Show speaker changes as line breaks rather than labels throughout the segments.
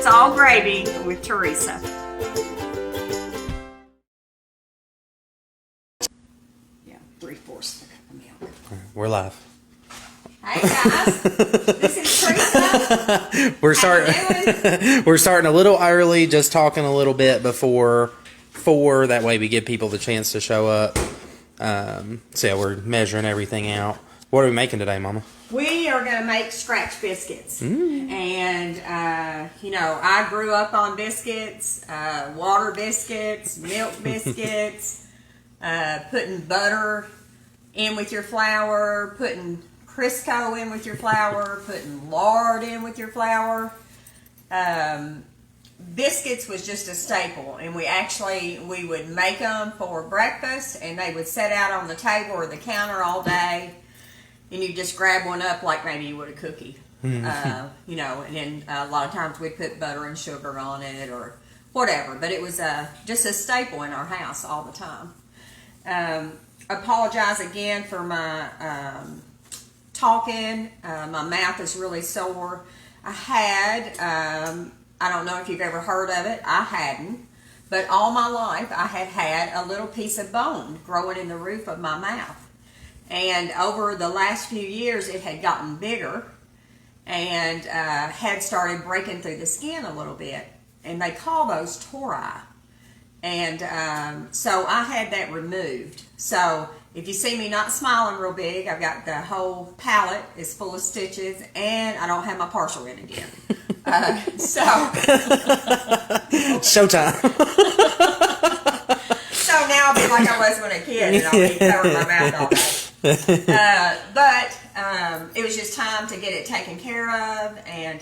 It's all gravy with Teresa. Yeah, 3/4 cup of milk.
We're live.
Hey guys, this is Teresa.
We're starting a little early, just talking a little bit before 4. That way we give people the chance to show up. So yeah, we're measuring everything out. What are we making today, Mama?
We are going to make scratch biscuits. And, you know, I grew up on biscuits, water biscuits, milk biscuits, putting butter in with your flour, putting Crisco in with your flour, putting lard in with your flour. Biscuits was just a staple, and we would make them for breakfast, and they would sit out on the table or the counter all day. And you just grab one up like maybe you would a cookie, you know, and then a lot of times we'd put butter and sugar on it or whatever. But it was just a staple in our house all the time. Apologize again for my talking. My mouth is really sore. I don't know if you've ever heard of it. I hadn't. But all my life I had a little piece of bone growing in the roof of my mouth. And over the last few years, it had gotten bigger and had started breaking through the skin a little bit. And they call those tori. And so I had that removed. So if you see me not smiling real big, I've got the whole palate is full of stitches, and I don't have my partial in again. So
Showtime.
So now I'll be like I was when a kid, and I'll be covering my mouth all day. But it was just time to get it taken care of, and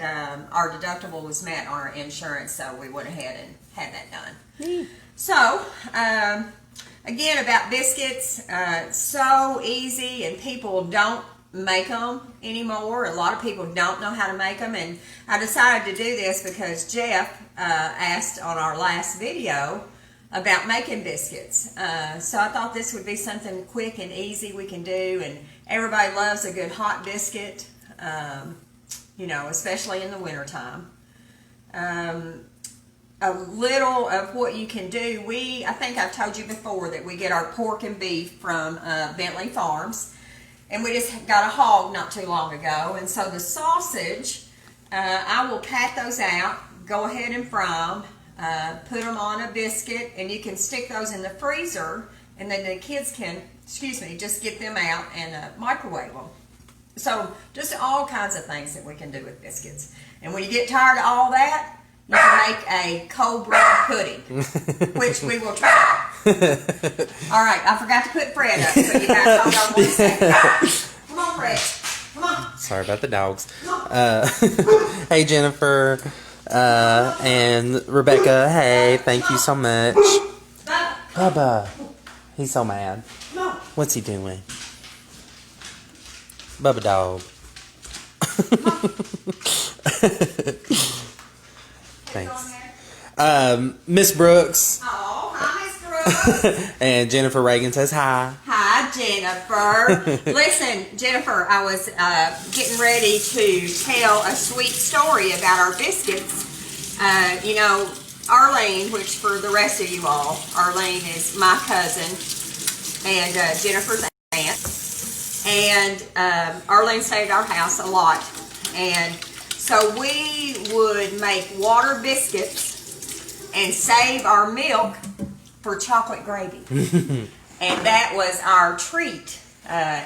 our deductible was met on our insurance, so we went ahead and had that done. So again, about biscuits, so easy, and people don't make them anymore. A lot of people don't know how to make them, and I decided to do this because Jeff asked on our last video about making biscuits. So I thought this would be something quick and easy we can do, and everybody loves a good hot biscuit, you know, especially in the wintertime. A little of what you can do, I think I've told you before that we get our pork and beef from Bentley Farms, and we just got a hog not too long ago, and so the sausage, I will pat those out, go ahead and fry them, put them on a biscuit, and you can stick those in the freezer, and then the kids can, just get them out and microwave them. So just all kinds of things that we can do with biscuits. And when you get tired of all that, you can make a cold bread pudding, which we will try. All right, I forgot to put Fred up, so you guys hold on 1 second. Come on, Fred. Come on.
Sorry about the dogs. Hey, Jennifer. And Rebecca, hey, thank you so much. Bubba, he's so mad. What's he doing? Bubba dog. Thanks. Miss Brooks.
Oh, hi, Miss Brooks.
And Jennifer Reagan says hi.
Hi, Jennifer. Listen, Jennifer, I was getting ready to tell a sweet story about our biscuits. You know, Arlene, which for the rest of you all, Arlene is my cousin and Jennifer's aunt. And Arlene stayed at our house a lot. And so we would make water biscuits and save our milk for chocolate gravy. And that was our treat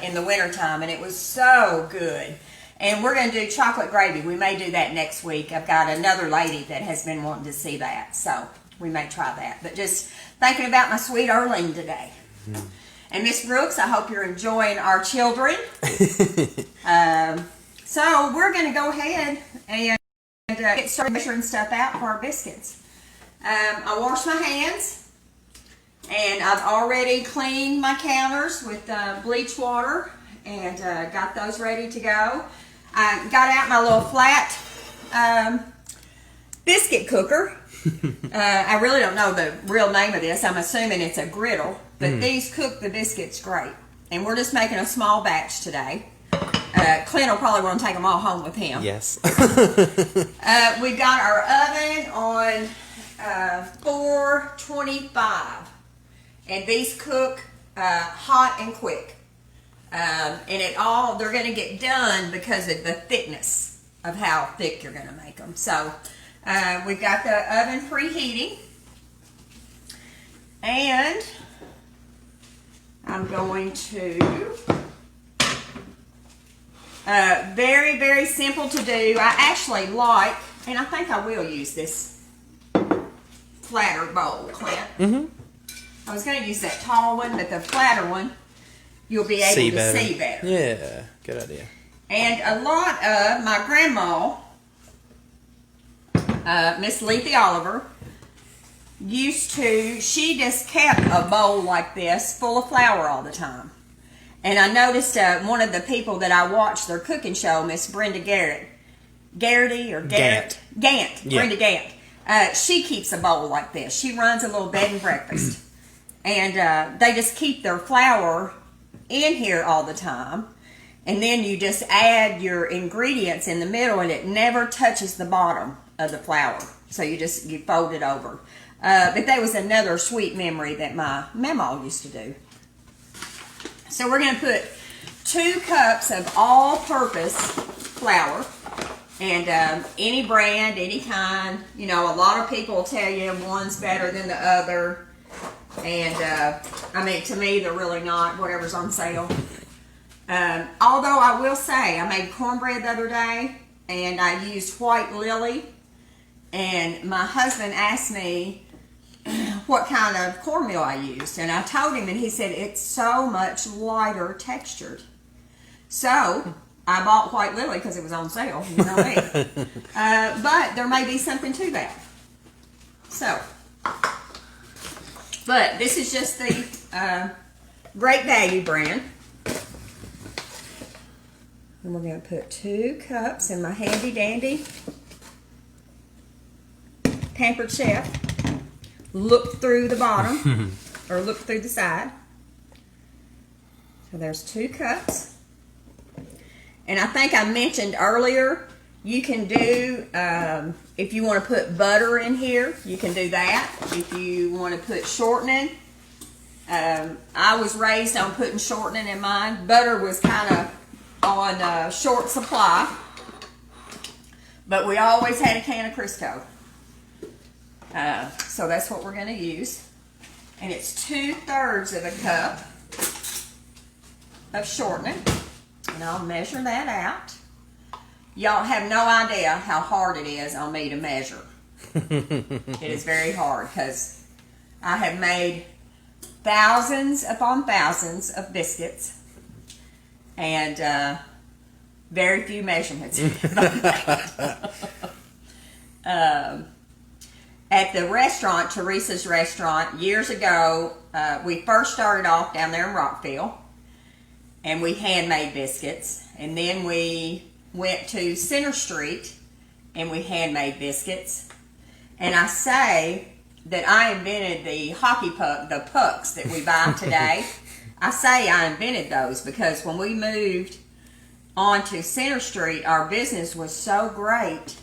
in the wintertime, and it was so good. And we're going to do chocolate gravy. We may do that next week. I've got another lady that has been wanting to see that, so we may try that. But just thinking about my sweet Arlene today. And Miss Brooks, I hope you're enjoying our children. So we're going to go ahead and get started measuring stuff out for our biscuits. I washed my hands, and I've already cleaned my counters with bleach water and got those ready to go. I got out my little flat biscuit cooker. I really don't know the real name of this. I'm assuming it's a griddle, but these cook the biscuits great. And we're just making a small batch today. Clint will probably want to take them all home with him.
Yes.
We've got our oven on 425, and these cook hot and quick. And they're going to get done because of the thickness of how thick you're going to make them. So we've got the oven preheating, and I'm going to, very, very simple to do. I actually like, and I think I will use this flatter bowl, Clint.
Mm-hmm.
I was going to use that tall one, but the flatter one, you'll be able to see better.
Yeah, good idea.
And a lot of my grandma, Miss Lethe Oliver, she just kept a bowl like this full of flour all the time. And I noticed one of the people that I watched their cooking show, Miss Brenda Gant.
Yeah.
Brenda Gant. She keeps a bowl like this. She runs a little bed and breakfast. And they just keep their flour in here all the time. And then you just add your ingredients in the middle, and it never touches the bottom of the flour. So you fold it over. But that was another sweet memory that my mama used to do. So we're going to put 2 cups of all-purpose flour. And any brand, any kind. You know, a lot of people will tell you one's better than the other. And, I mean, to me, they're really not. Whatever's on sale. Although I will say, I made cornbread the other day, and I used White Lily. And my husband asked me what kind of cornmeal I used. And I told him, and he said, it's so much lighter textured. So I bought White Lily because it was on sale. You know me. But there may be something to that. So, but this is just the Great Value brand. And we're going to put 2 cups in my handy dandy Pampered Chef. Look through the bottom or look through the side. So there's 2 cups. And I think I mentioned earlier, you can do, if you want to put butter in here, you can do that. If you want to put shortening, I was raised on putting shortening in mine. Butter was kind of on short supply, but we always had a can of Crisco. So that's what we're going to use. And it's 2/3 of a cup of shortening. And I'll measure that out. Y'all have no idea how hard it is on me to measure. It is very hard because I have made thousands upon thousands of biscuits. And very few measurements. At the restaurant, Teresa's restaurant, years ago, we first started off down there in Rockville, and we handmade biscuits. And then we went to Center Street, and we handmade biscuits. And I say that I invented the hockey puck, the pucks that we buy today. I say I invented those because when we moved onto Center Street, our business was so great,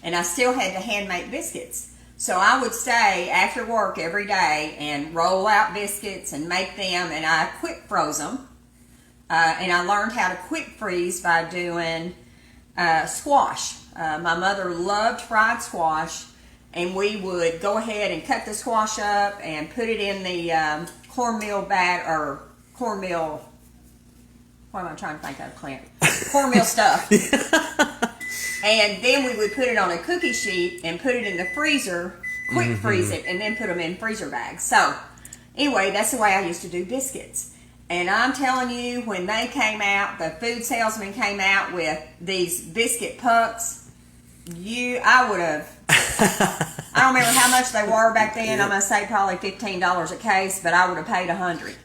and I still had to hand make biscuits. So I would stay after work every day and roll out biscuits and make them, and I quick froze them. And I learned how to quick freeze by doing squash. My mother loved fried squash, and we would go ahead and cut the squash up and put it in the cornmeal, what am I trying to think of, Clint? Cornmeal stuff. And then we would put it on a cookie sheet and put it in the freezer, quick freeze it, and then put them in freezer bags. So, anyway, that's the way I used to do biscuits. And I'm telling you, when they came out, the food salesman came out with these biscuit pucks, I would have, I don't remember how much they were back then. I'm going to say probably $15 a case, but I would have paid $100.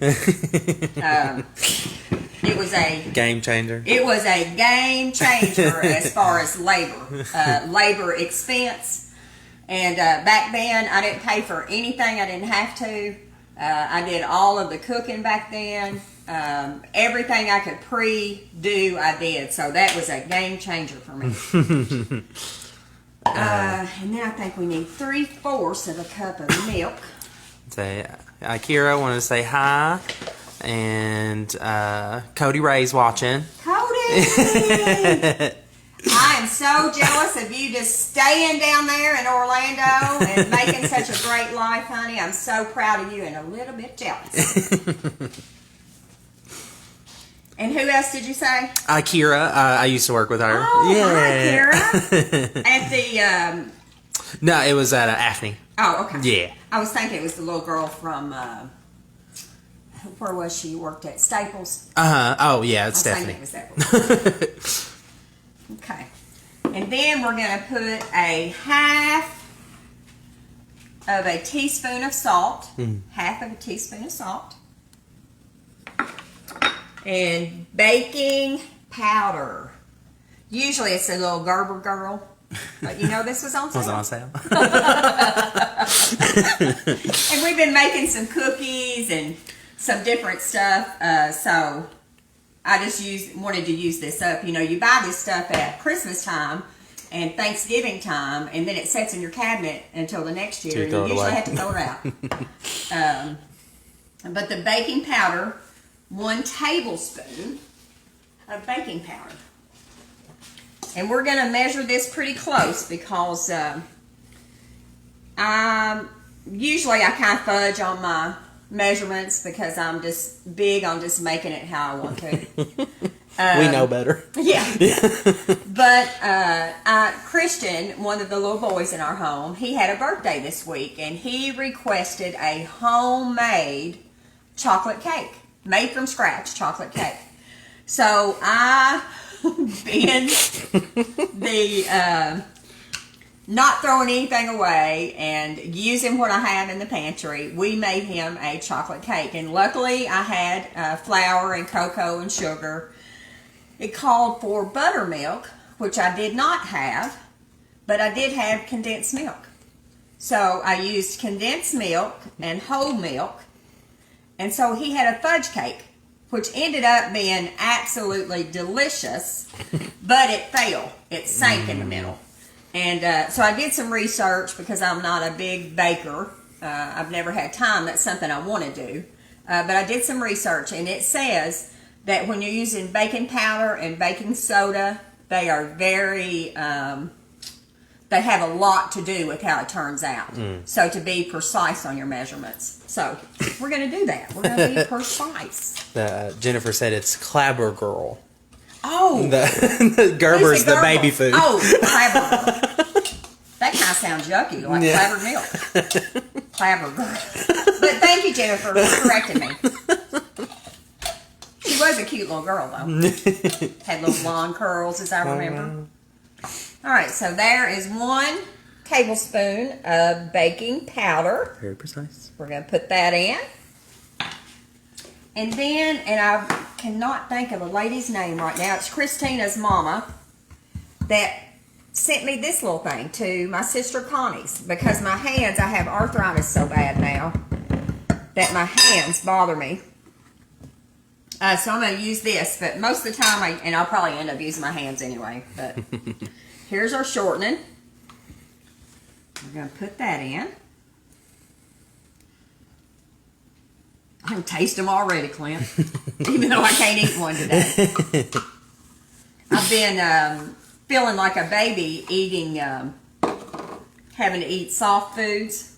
It was a
game changer.
It was a game changer as far as labor expense. And back then, I didn't pay for anything I didn't have to. I did all of the cooking back then. Everything I could pre-do, I did. So that was a game changer for me. And then I think we need 3/4 of a cup of milk.
Say, Kira wanted to say hi, and Cody Ray's watching.
Cody! I am so jealous of you just staying down there in Orlando and making such a great life, honey. I'm so proud of you and a little bit jealous. And who else did you say?
Kira. I used to work with her.
Oh, yeah. Hi, Kira. At the...
No, it was at Aphne.
Oh, okay.
Yeah.
I was thinking it was the little girl from... where was she? Worked at Staples.
Oh, yeah, it's Stephanie.
I was thinking it was Staples. Okay. And then we're going to put a half of a teaspoon of salt. Half of a teaspoon of salt. And baking powder. Usually it's a little Gerber girl. But you know this was on sale.
Was it on sale?
And we've been making some cookies and some different stuff. So I just wanted to use this up. You know, you buy this stuff at Christmas time and Thanksgiving time, and then it sits in your cabinet until the next year. And you usually have to throw it out. But the baking powder, 1 tablespoon of baking powder. And we're going to measure this pretty close because usually I kind of fudge on my measurements because I'm just big on just making it how I want to.
We know better.
Yeah. But Christian, one of the little boys in our home, he had a birthday this week, and he requested a homemade chocolate cake. Made from scratch chocolate cake. So I, being the not throwing anything away and using what I have in the pantry, we made him a chocolate cake. And luckily I had flour and cocoa and sugar. It called for buttermilk, which I did not have, but I did have condensed milk. So I used condensed milk and whole milk. And so he had a fudge cake, which ended up being absolutely delicious, but it fell. It sank in the middle. And so I did some research because I'm not a big baker. I've never had time. That's something I want to do. But I did some research, and it says that when you're using baking powder and baking soda, they are very... they have a lot to do with how it turns out. So to be precise on your measurements. So we're going to do that. We're going to be precise.
Jennifer said it's Clabber Girl.
Oh.
The Gerber's the baby food.
Oh, Clabber Girl. That kind of sounds yucky, like clabbered milk. Clabber Girl. But thank you, Jennifer, for correcting me. She was a cute little girl, though. Had little blonde curls, as I remember. All right, so there is 1 tablespoon of baking powder.
Very precise.
We're going to put that in. And then, and I cannot think of a lady's name right now. It's Christina's mama that sent me this little thing to my sister Connie's. Because my hands, I have arthritis so bad now that my hands bother me. So I'm going to use this, but most of the time, and I'll probably end up using my hands anyway, but... Here's our shortening. We're going to put that in. I can taste them already, Clint. Even though I can't eat one today. I've been feeling like a baby eating, having to eat soft foods.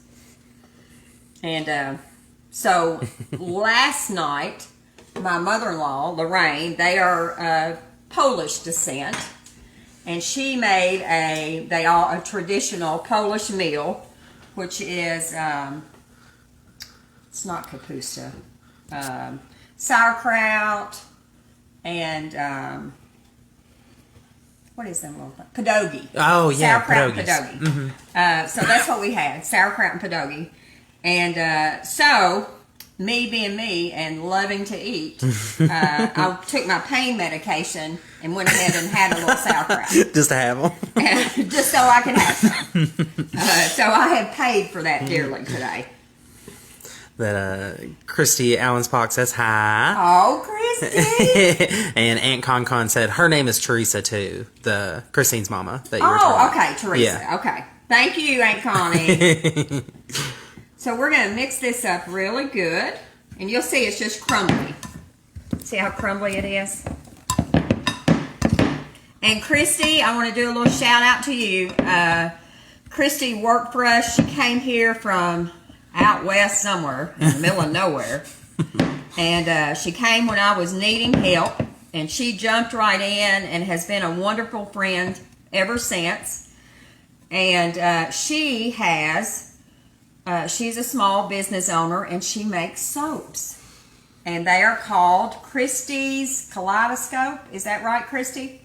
And so last night, my mother-in-law, Lorraine, they are Polish descent. And she made a traditional Polish meal, which is, it's not kapusta, sauerkraut, and, what is them little things? Pierogi.
Oh, yeah,
sauerkraut and pierogi. Mm-hmm. So that's what we had, sauerkraut and pierogi. And so... me being me and loving to eat, I took my pain medication and went ahead and had a little sauerkraut.
Just to have them.
Just so I could have some. So I have paid for that dearly today.
that Christy Allenspock says hi.
Oh, Christy.
And Aunt Con said her name is Teresa too, the Christine's mama that you were talking about.
Okay, Teresa. Yeah. Okay. Thank you, Aunt Connie. So we're going to mix this up really good. And you'll see it's just crumbly. See how crumbly it is? And Christy, I want to do a little shout out to you. Christy worked for us. She came here from out west somewhere in the middle of nowhere. And she came when I was needing help. And she jumped right in and has been a wonderful friend ever since. And she's a small business owner and she makes soaps. And they are called Christy's Kaleidoscope. Is that right, Christy?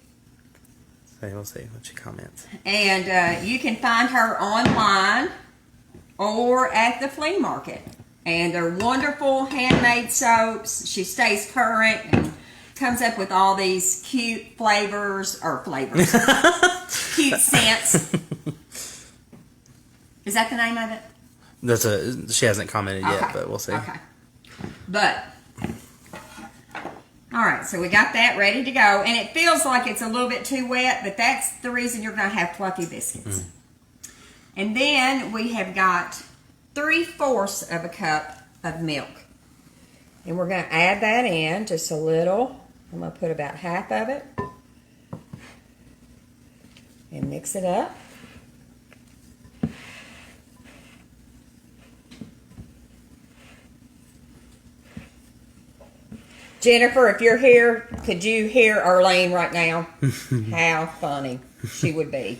We'll see what she comments.
And you can find her online or at the flea market. And they're wonderful handmade soaps. She stays current and comes up with all these cute flavors, cute scents. Is that the name of it?
She hasn't commented yet, but we'll see.
Okay. But all right, so we got that ready to go. And it feels like it's a little bit too wet, but that's the reason you're going to have fluffy biscuits. And then we have got 3/4 of a cup of milk. And we're going to add that in just a little. I'm going to put about half of it. And mix it up. Jennifer, if you're here, could you hear Arlene right now? How funny she would be.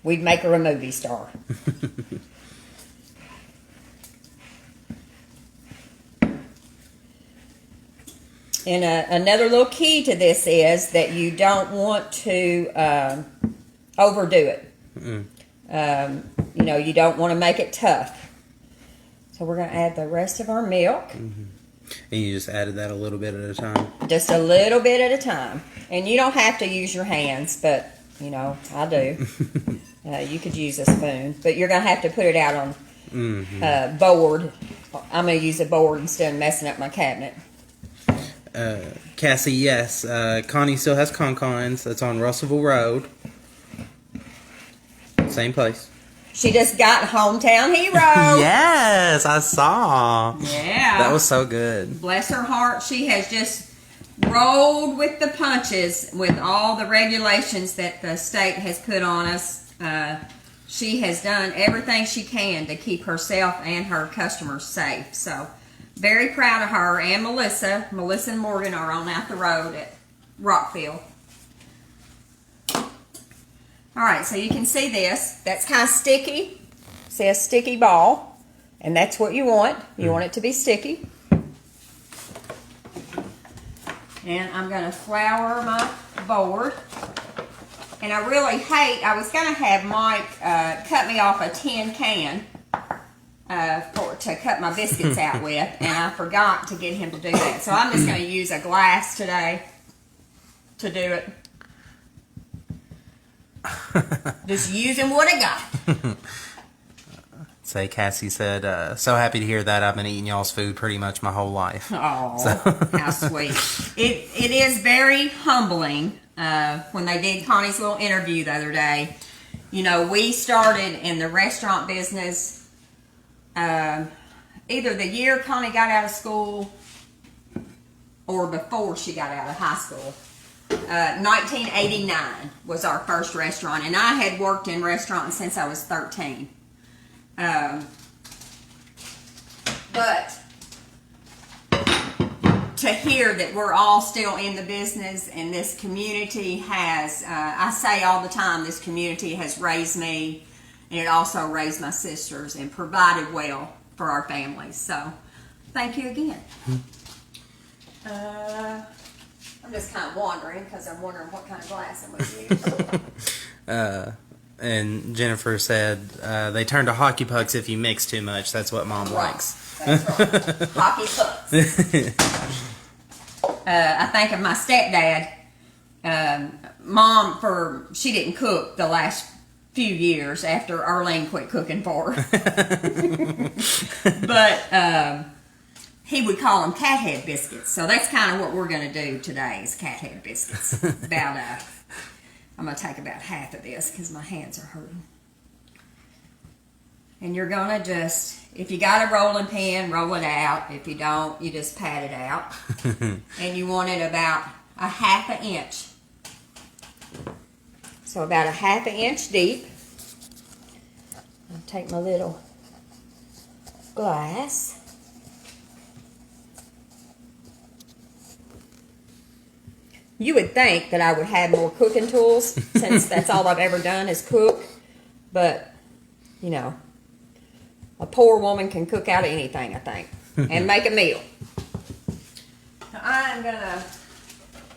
We'd make her a movie star. And another little key to this is that you don't want to overdo it. You don't want to make it tough. So we're going to add the rest of our milk.
And you just added that a little bit at a time?
Just a little bit at a time. And you don't have to use your hands, but, I do. You could use a spoon. But you're going to have to put it out on board. I'm going to use a board instead of messing up my cabinet.
Cassie, yes. Connie still has Concons. That's on Russellville Road. Same place.
She just got Hometown Hero.
Yes, I saw.
Yeah.
That was so good.
Bless her heart. She has just rolled with the punches with all the regulations that the state has put on us. She has done everything she can to keep herself and her customers safe. So, very proud of her and Melissa. Melissa and Morgan are on out the road at Rockville. All right, so you can see this. That's kind of sticky. See a sticky ball, and that's what you want. You want it to be sticky. And I'm going to flour my board. And I really hate, I was going to have Mike cut me off a tin can to cut my biscuits out with, and I forgot to get him to do that. So I'm just going to use a glass today to do it. Just using what I got.
Say, Cassie said, so happy to hear that. I've been eating y'all's food pretty much my whole life.
Oh, how sweet. It is very humbling when they did Connie's little interview the other day. We started in the restaurant business either the year Connie got out of school or before she got out of high school. 1989 was our first restaurant, and I had worked in restaurants since I was 13. But to hear that we're all still in the business and this community has, I say all the time, this community has raised me, and it also raised my sisters and provided well for our families. So, thank you again. I'm just kind of wondering because I'm wondering what kind of glass I'm going to use.
And Jennifer said they turn to hockey pucks if you mix too much. That's what Mom likes.
That's right. Hockey pucks. I think of my stepdad. Mom, she didn't cook the last few years after Arlene quit cooking for her. But he would call them cat head biscuits. So that's kind of what we're going to do today is cat head biscuits. I'm going to take about half of this because my hands are hurting. And you're going to just, if you got a rolling pin, roll it out. If you don't, you just pat it out. And you want it about a ½ inch. So about a ½ inch deep. I'll take my little glass. You would think that I would have more cooking tools since that's all I've ever done is cook. But, you know, a poor woman can cook out of anything, I think, and make a meal. So I'm going to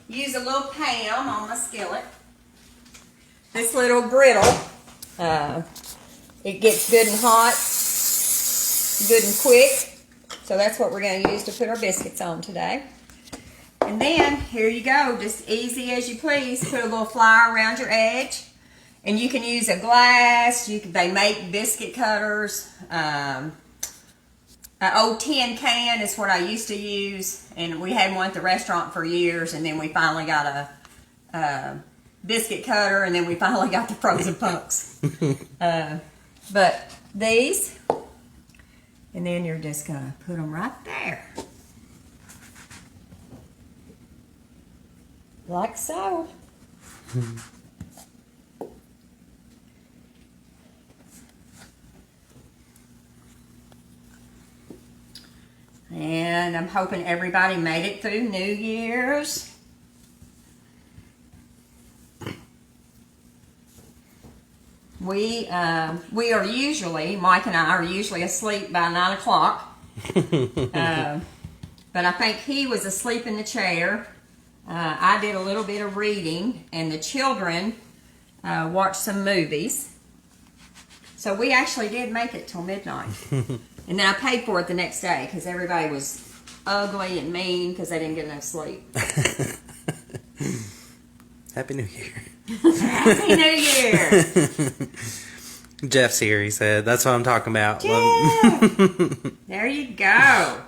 use a little Pam on my skillet. This little griddle, it gets good and hot, good and quick. So that's what we're going to use to put our biscuits on today. And then, here you go, just easy as you please. Put a little flour around your edge. And you can use a glass. They make biscuit cutters. An old tin can is what I used to use. And we had one at the restaurant for years. And then we finally got a biscuit cutter. And then we finally got the frozen punks. But these. And then you're just going to put them right there. Like so. And I'm hoping everybody made it through New Year's. We are usually, Mike and I are usually asleep by 9 o'clock. But I think he was asleep in the chair. I did a little bit of reading, and the children watched some movies. So we actually did make it till midnight. And then I paid for it the next day because everybody was ugly and mean because they didn't get enough sleep.
Happy New Year.
Happy New Year.
Jeff's here, he said. That's what I'm talking about.
Jeff. There you go.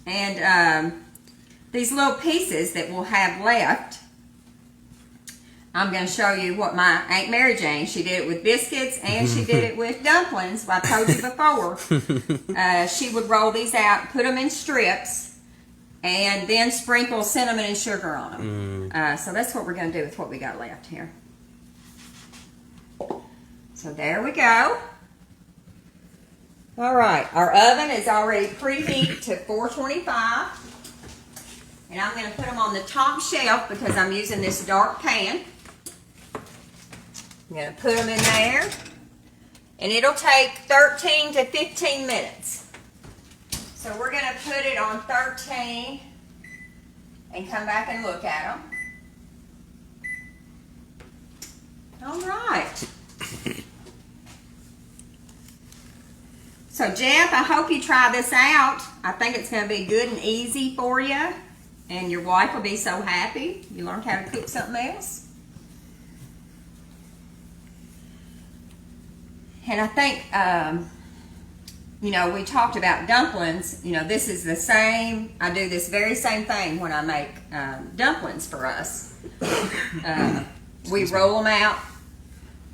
And these little pieces that we'll have left, I'm going to show you what my Aunt Mary Jane, she did it with biscuits and she did it with dumplings, I told you before. She would roll these out, put them in strips, and then sprinkle cinnamon and sugar on them. So that's what we're going to do with what we got left here. So there we go. All right, our oven is already preheated to 425. And I'm going to put them on the top shelf because I'm using this dark pan. I'm going to put them in there. And it'll take 13 to 15 minutes. So we're going to put it on 13 and come back and look at them. All right. So Jeff, I hope you try this out. I think it's going to be good and easy for you. And your wife will be so happy you learned how to cook something else. And I think, you know, we talked about dumplings. You know, this is the same. I do this very same thing when I make dumplings for us. We roll them out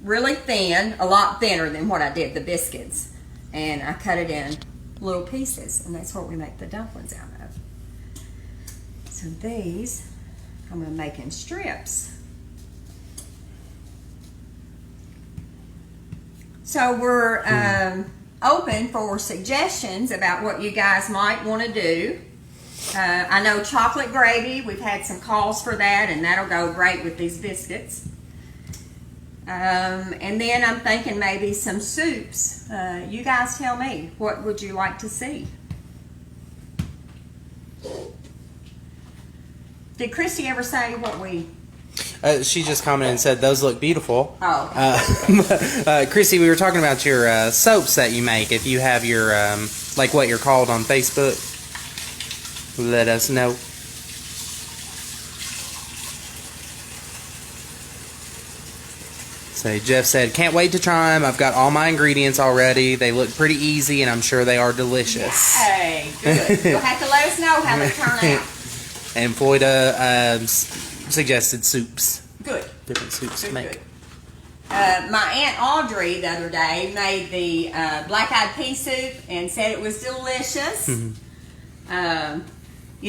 really thin, a lot thinner than what I did the biscuits. And I cut it in little pieces. And that's what we make the dumplings out of. So these I'm going to make in strips. So we're open for suggestions about what you guys might want to do. I know chocolate gravy, we've had some calls for that, and that'll go great with these biscuits. And then I'm thinking maybe some soups. You guys tell me, what would you like to see? Did Christy ever say what we...
She just commented and said, those look beautiful.
Oh. Okay.
Chrissy, we were talking about your soaps that you make. If you have your, like what you're called on Facebook, let us know. So Jeff said, can't wait to try them. I've got all my ingredients already. They look pretty easy, and I'm sure they are delicious.
Hey, good. You'll have to let us know how they turn out.
And Floyda suggested soups.
Good.
Different soups to make.
Good. My Aunt Audrey the other day made the black-eyed pea soup and said it was delicious. You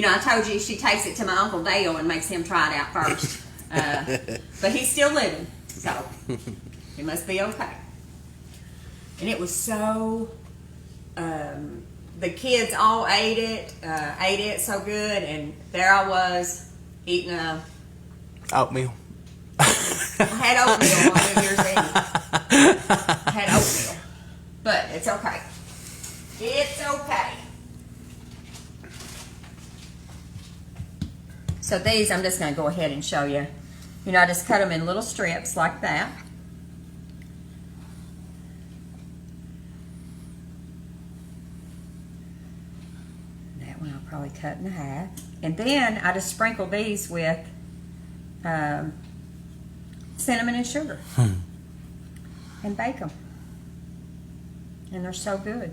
know, I told you she takes it to my Uncle Dale and makes him try it out first. But he's still living, so it must be okay. And it was so, the kids all ate it so good, and there I was eating
oatmeal.
I had oatmeal on New Year's Eve. I had oatmeal. But it's okay. It's okay. So these, I'm just going to go ahead and show you. You know, I just cut them in little strips like that. That one I'll probably cut in half. And then I just sprinkle these with cinnamon and sugar and bake them, and they're so good.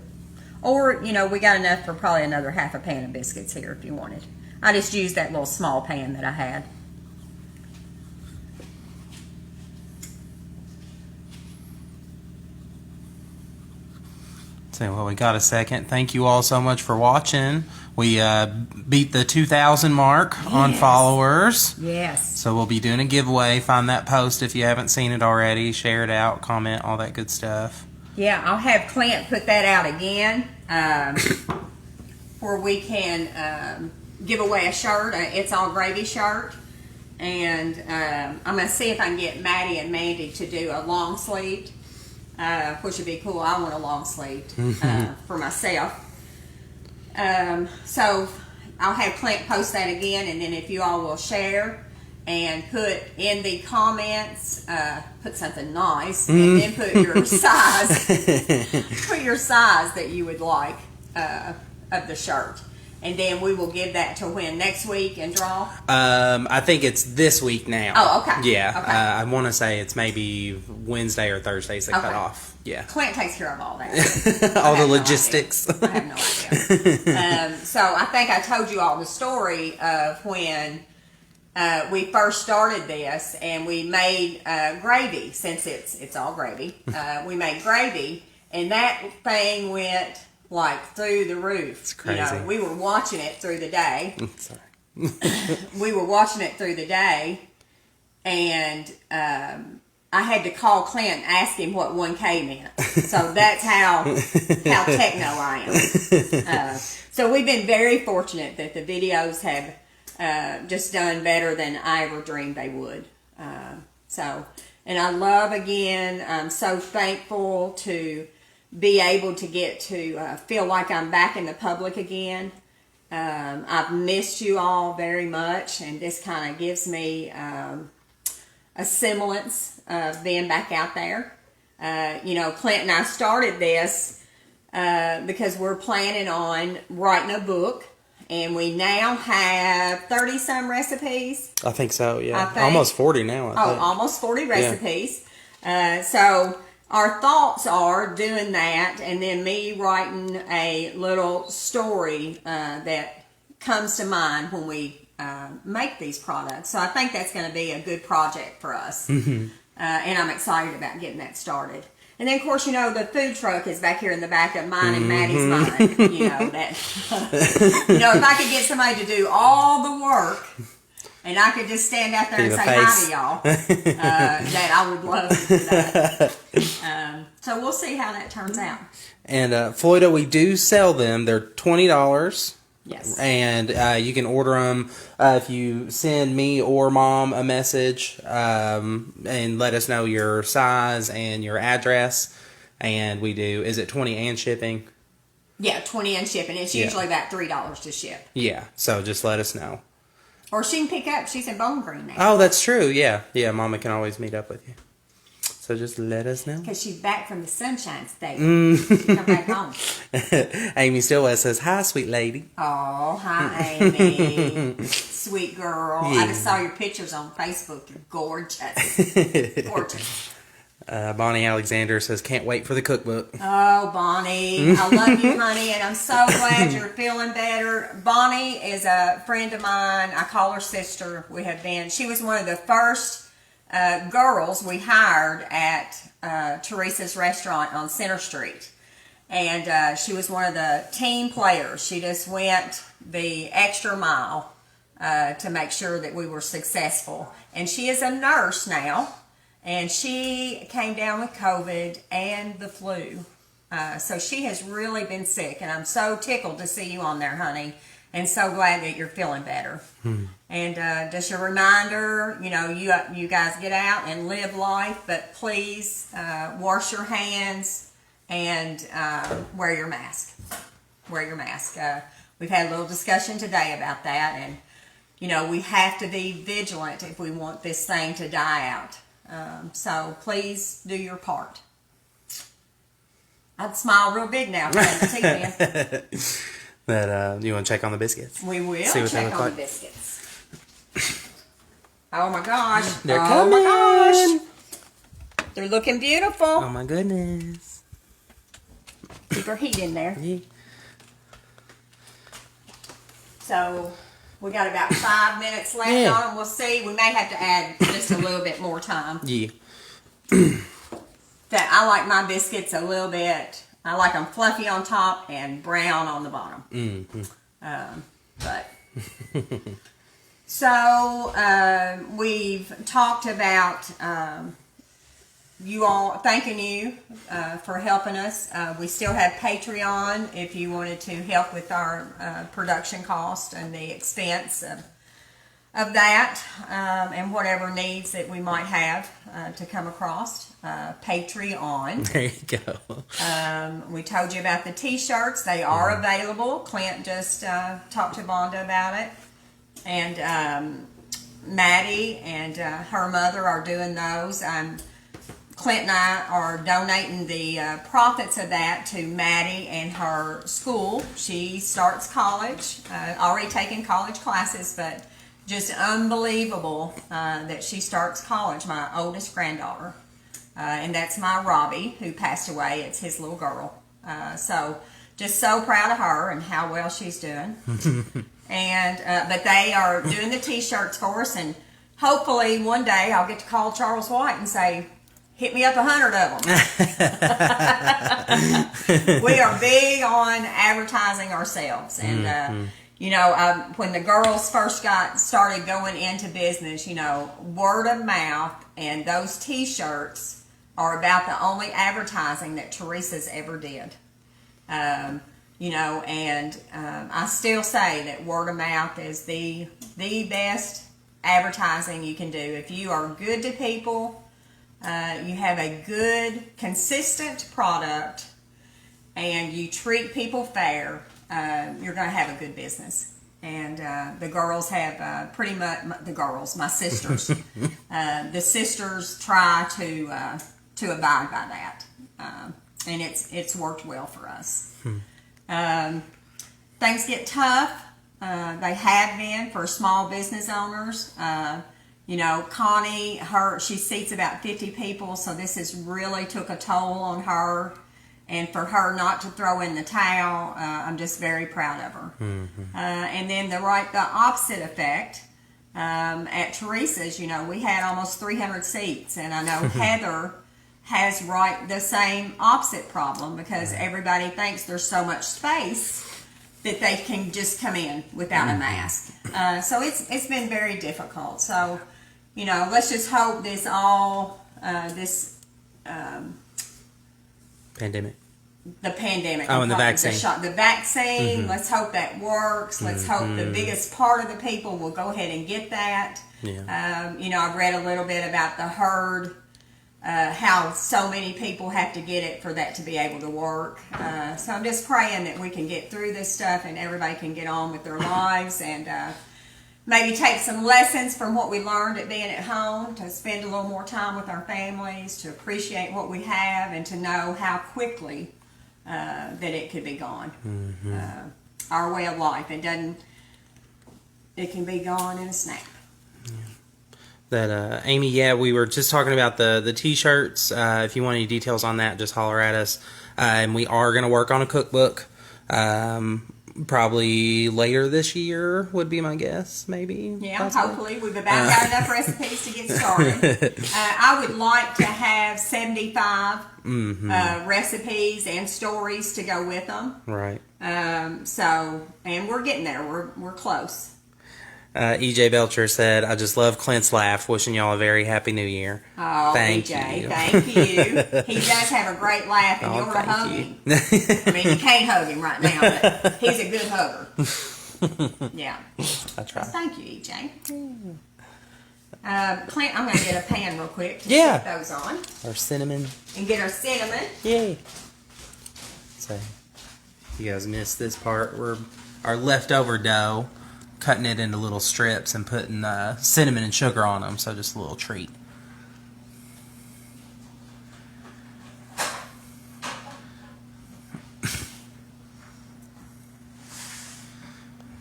Or, you know, we got enough for probably another half a pan of biscuits here if you wanted. I just used that little small pan that I had.
So, well, we got a second. Thank you all so much for watching. We beat the 2,000 mark on followers.
Yes.
So we'll be doing a giveaway. Find that post if you haven't seen it already. Share it out, comment, all that good stuff.
Yeah, I'll have Clint put that out again where we can give away a shirt, It's All Gravy shirt. And I'm going to see if I can get Maddie and Mandy to do a long sleeve, which would be cool. I want a long sleeve for myself. So I'll have Clint post that again, and then if you all will share and put in the comments, put something nice, and then put your size, that you would like of the shirt. And then we will give that to when next week and draw?
I think it's this week now.
Oh, okay.
Yeah.
Okay.
I want to say it's maybe Wednesday or Thursdays they cut off. Yeah.
Clint takes care of all that.
All the logistics.
I have no idea. So I think I told you all the story of when we first started this, and we made gravy, since it's all gravy. We made gravy, and that thing went like through the roof.
It's crazy.
You know, we were watching it through the day.
Sorry.
We were watching it through the day, and I had to call Clint and ask him what 1K meant. So that's how techno I am. So we've been very fortunate that the videos have just done better than I ever dreamed they would. And I love, again, I'm so thankful to be able to get to feel like I'm back in the public again. I've missed you all very much, and this kind of gives me a semblance of being back out there. You know, Clint and I started this because we're planning on writing a book, and we now have 30-some recipes.
I think so, yeah. Almost 40 now, I think.
Almost 40 recipes. Yeah. So our thoughts are doing that, and then me writing a little story that comes to mind when we make these products. So I think that's going to be a good project for us. And I'm excited about getting that started. And then, of course, you know, the food truck is back here in the back of mine and Maddie's mind. You know, that, you know, if I could get somebody to do all the work, and I could just stand out there and say hi to y'all, that I would love to do that. So we'll see how that turns out.
And Floyda, we do sell them. They're $20.
Yes.
And you can order them if you send me or Mom a message and let us know your size and your address. And we do, is it 20 and shipping?
Yeah, 20 and shipping. It's usually about $3 to ship.
Yeah, so just let us know.
Or she can pick up. She's in Bowling Green now.
Oh, that's true. Yeah. Yeah, Mama can always meet up with you. So just let us know.
Because she's back from the Sunshine State. Come back home.
Amy Stillwell says, hi, sweet lady.
Oh, hi, Amy. Sweet girl.
Yeah.
I just saw your pictures on Facebook. You're gorgeous. Gorgeous.
Bonnie Alexander says, can't wait for the cookbook.
Oh, Bonnie, I love you, honey, and I'm so glad you're feeling better. Bonnie is a friend of mine. I call her sister. She was one of the first girls we hired at Teresa's restaurant on Center Street. And she was one of the team players. She just went the extra mile to make sure that we were successful. And she is a nurse now. And she came down with COVID and the flu. So she has really been sick. And I'm so tickled to see you on there, honey. And so glad that you're feeling better. And just a reminder, you guys get out and live life. But please wash your hands and wear your mask. Wear your mask. We've had a little discussion today about that. And, we have to be vigilant if we want this thing to die out. So please do your part. I'd smile real big now.
That you want to check on the biscuits?
We will
see what
check on the biscuits. Oh my gosh!
They're coming!
My gosh! They're looking beautiful.
Oh my goodness!
Keep our heat in there.
Yeah.
So we got about 5 minutes left on them. We'll see. We may have to add just a little bit more time.
Yeah.
I like my biscuits a little bit. I like them fluffy on top and brown on the bottom. So we've talked about you all, thanking you for helping us. We still have Patreon if you wanted to help with our production cost and the expense of that, and whatever needs that we might have to come across. Patreon.
There you go.
We told you about the t-shirts. They are available. Clint just talked to Vonda about it. And Maddie and her mother are doing those. Clint and I are donating the profits of that to Maddie and her school. She starts college, already taking college classes, but just unbelievable that she starts college, my oldest granddaughter. And that's my Robbie, who passed away. It's his little girl. So just so proud of her and how well she's doing. And but they are doing the t-shirts for us, and hopefully one day I'll get to call Charles White and say, hit me up 100 of them. We are big on advertising ourselves. And, when the girls first started going into business, word of mouth and those t-shirts are about the only advertising that Teresa's ever did. And I still say that word of mouth is the best advertising you can do. If you are good to people, you have a good, consistent product, and you treat people fair, you're going to have a good business. And the girls have pretty much, my sisters, the sisters try to abide by that. And it's worked well for us. Things get tough. They have been for small business owners. Connie, she seats about 50 people, so this has really took a toll on her. And for her not to throw in the towel, I'm just very proud of her. And then the opposite effect at Teresa's, we had almost 300 seats, and I know Heather has the same opposite problem because everybody thinks there's so much space that they can just come in without a mask. So it's been very difficult. So, let's just hope this
pandemic.
The pandemic.
Oh, and the vaccine.
The vaccine, let's hope that works. Let's hope the biggest part of the people will go ahead and get that.
Yeah.
I've read a little bit about the herd, how so many people have to get it for that to be able to work. So I'm just praying that we can get through this stuff and everybody can get on with their lives and maybe take some lessons from what we learned at being at home, to spend a little more time with our families, to appreciate what we have, and to know how quickly that it could be gone. Our way of life, it can be gone in a snap.
That Amy, yeah, we were just talking about the t-shirts. If you want any details on that, just holler at us. And we are going to work on a cookbook. Probably later this year would be my guess, maybe.
Yeah,
possibly.
hopefully. We've about got enough recipes to get started. I would like to have 75 recipes and stories to go with them.
Right.
And we're getting there. We're close.
EJ Belcher said, I just love Clint's laugh. Wishing y'all a very happy new year.
Oh,
thank
EJ,
you.
thank you. He does have a great laugh, and you ought to hug him. I mean, you can't hug him right now, but he's a good hugger. Yeah.
I try.
So thank you, EJ. Clint, I'm going to get a pan real quick to
Yeah.
put those on.
Our cinnamon.
And get our cinnamon.
Yay. So, you guys missed this part. We're our leftover dough, cutting it into little strips and putting cinnamon and sugar on them, so just a little treat.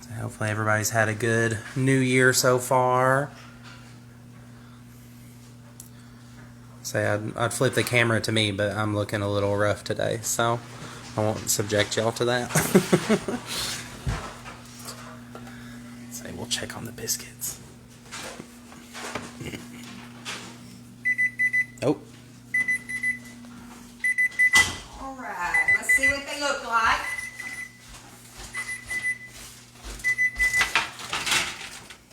So hopefully everybody's had a good new year so far. Say I'd flip the camera to me, but I'm looking a little rough today, so I won't subject y'all to that. Say we'll check on the biscuits. Oh.
Alright, let's see what they look like.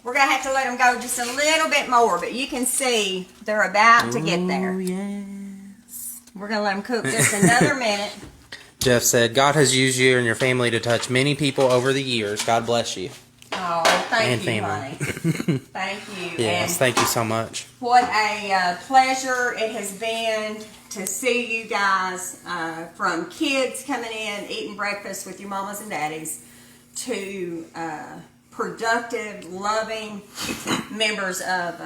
We're going to have to let them go just a little bit more, but you can see they're about to get there.
Oh, yes.
We're going to let them cook just another minute.
Jeff said, God has used you and your family to touch many people over the years. God bless you.
Oh, thank
And
you,
family.
honey. Thank you.
Yes,
And
thank you so much.
what a pleasure it has been to see you guys, from kids coming in, eating breakfast with your mamas and daddies, to productive, loving members of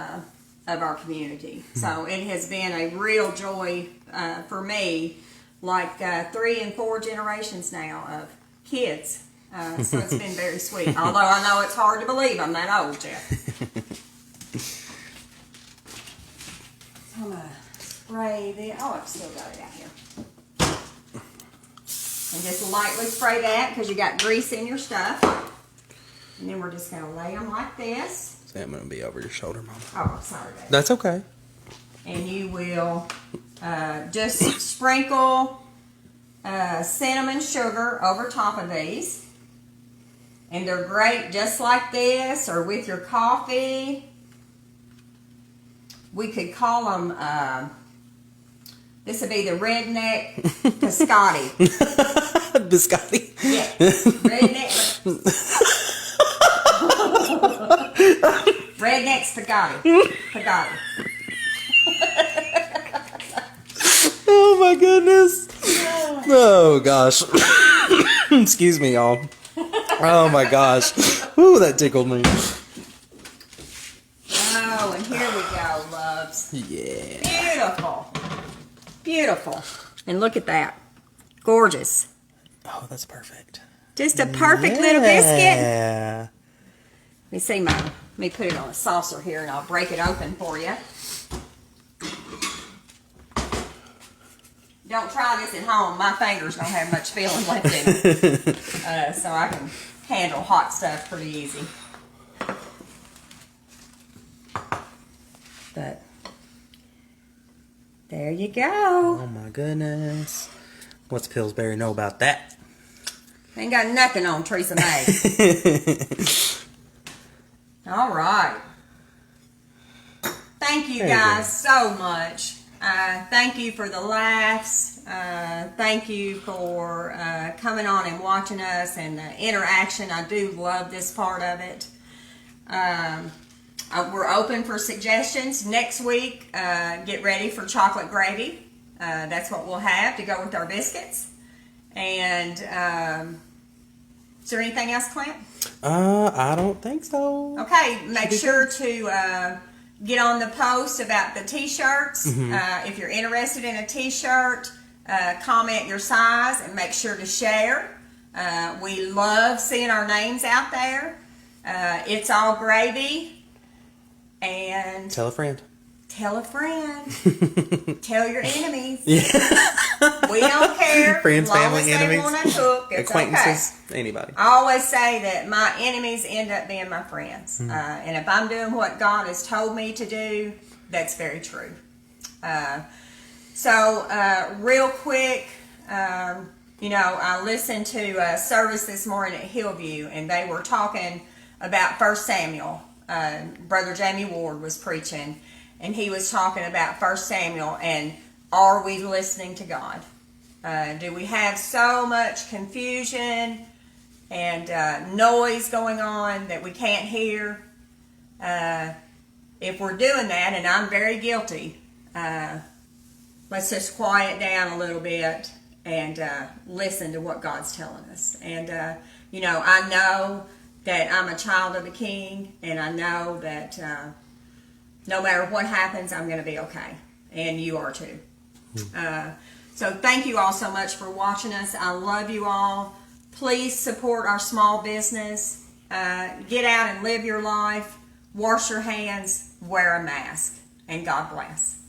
our community. So it has been a real joy for me, like 3 and 4 generations now of kids. So it's been very sweet. Although I know it's hard to believe I'm that old, Jeff. I'm going to spray the, oh, I've still got it out here. And just lightly spray that because you got grease in your stuff. And then we're just going to lay them like this.
Say I'm going to be over your shoulder, Mama.
Oh, I'm sorry, baby.
That's okay.
And you will just sprinkle cinnamon sugar over top of these. And they're great just like this or with your coffee. We could call them, this would be the redneck biscotti.
Biscotti?
Yeah, redneck. Redneck spaghetti. Spaghetti.
Oh my goodness. Oh gosh. Excuse me, y'all. Oh my gosh. Ooh, that tickled me.
Oh, and here we go, loves.
Yeah.
Beautiful. Beautiful. And look at that. Gorgeous.
Oh, that's perfect.
Just a perfect little biscuit.
Yeah.
Let me see mine. Let me put it on a saucer here and I'll break it open for you. Don't try this at home. My fingers don't have much feeling left in them. So I can handle hot stuff pretty easy. But there you go.
Oh my goodness. What's Pillsbury know about that?
Ain't got nothing on Teresa May. All right. Thank you guys so much. Thank you for the laughs. Thank you for coming on and watching us and the interaction. I do love this part of it. We're open for suggestions. Next week, get ready for chocolate gravy. That's what we'll have to go with our biscuits. And is there anything else, Clint?
I don't think so.
Okay, make sure to get on the post about the t-shirts. If you're interested in a t-shirt, comment your size and make sure to share. We love seeing our names out there. It's all gravy. And
tell a friend.
Tell a friend. Tell your enemies.
Yeah.
We don't care.
Friends,
long
family,
as they
enemies,
want to cook, it's
acquaintances,
okay.
anybody.
I always say that my enemies end up being my friends. And if I'm doing what God has told me to do, that's very true. Real quick, I listened to a service this morning at Hillview, and they were talking about 1 Samuel. Brother Jamie Ward was preaching, and he was talking about 1 Samuel, and are we listening to God? Do we have so much confusion and noise going on that we can't hear? If we're doing that, and I'm very guilty, let's just quiet down a little bit and listen to what God's telling us. And, I know that I'm a child of the King, and I know that no matter what happens, I'm going to be okay. And you are too. So thank you all so much for watching us. I love you all. Please support our small business. Get out and live your life. Wash your hands. Wear a mask. And God bless.